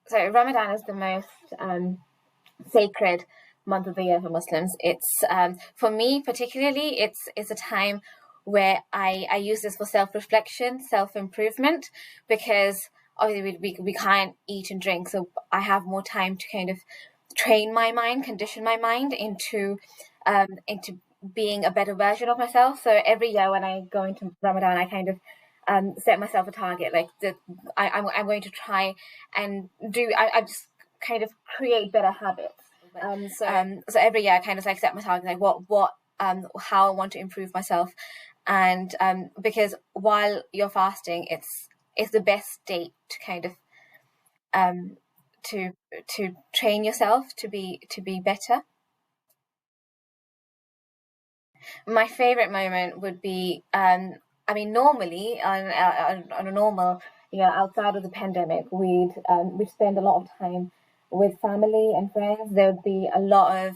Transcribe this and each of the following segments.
So Ramadan is the most sacred month of the year for Muslims. It's for me particularly, it's a time where I use this for self-reflection, self-improvement, because obviously we can't eat and drink, so I have more time to kind of train my mind, condition my mind into being a better version of myself. So every year when I go into Ramadan, I kind of set myself a target, like I'm going to try and I just kind of create better habits. So every year I kind of like set my target, like what how I want to improve myself, and because while you're fasting, it's the best date to kind of um to train yourself to be better. My favorite moment would be, I mean, normally on a normal, outside of the pandemic, we'd spend a lot of time with family and friends. There would be a lot of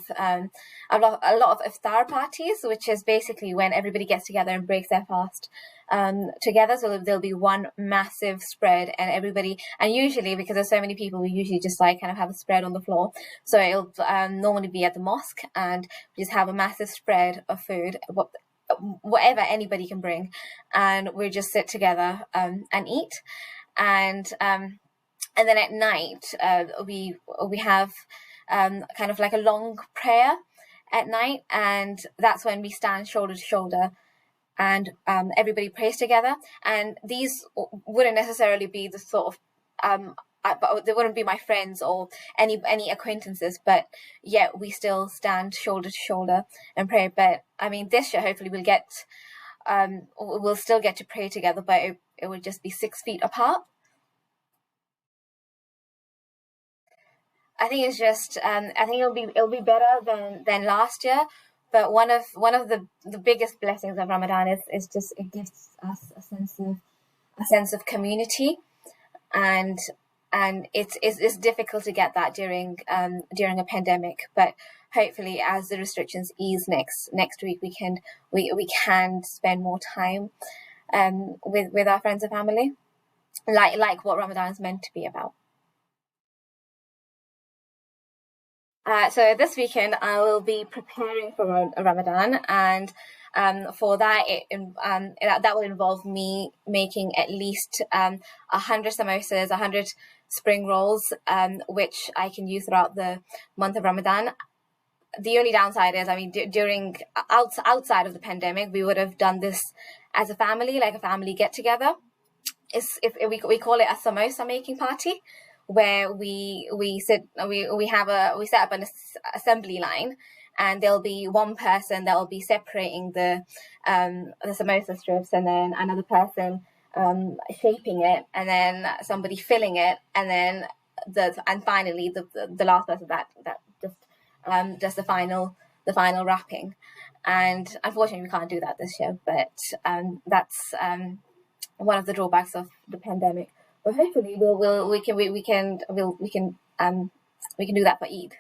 iftar parties, which is basically when everybody gets together and breaks their fast together. So there'll be one massive spread, and everybody, and usually because there's so many people, we usually just like kind of have a spread on the floor. So it'll normally be at the mosque, and we just have a massive spread of food, whatever anybody can bring, and we just sit together and eat. And then at night we have kind of like a long prayer at night, and that's when we stand shoulder to shoulder and everybody prays together. And these wouldn't necessarily be the sort of but they wouldn't be my friends or any acquaintances, but yet we still stand shoulder to shoulder and pray. But I mean, this year hopefully we'll still get to pray together, but it will just be 6 feet apart. I think it's just I think it'll be better than last year. But one of the biggest blessings of Ramadan is just it gives us a sense of community, and it's difficult to get that during a pandemic. But hopefully, as the restrictions ease next week, we can spend more time with our friends and family, like what Ramadan is meant to be about. So this weekend I will be preparing for Ramadan, and for that that will involve me making at least 100 samosas, 100 spring rolls, which I can use throughout the month of Ramadan. The only downside is, I mean, during outside of the pandemic, we would have done this as a family, like a family get together. If we call it a samosa making party, where we set up an assembly line, and there'll be one person that will be separating the samosa strips, and then another person shaping it, and then somebody filling it, and then finally the last person that just does the final wrapping. And unfortunately we can't do that this year, but that's one of the drawbacks of the pandemic. But hopefully we can do that for Eid.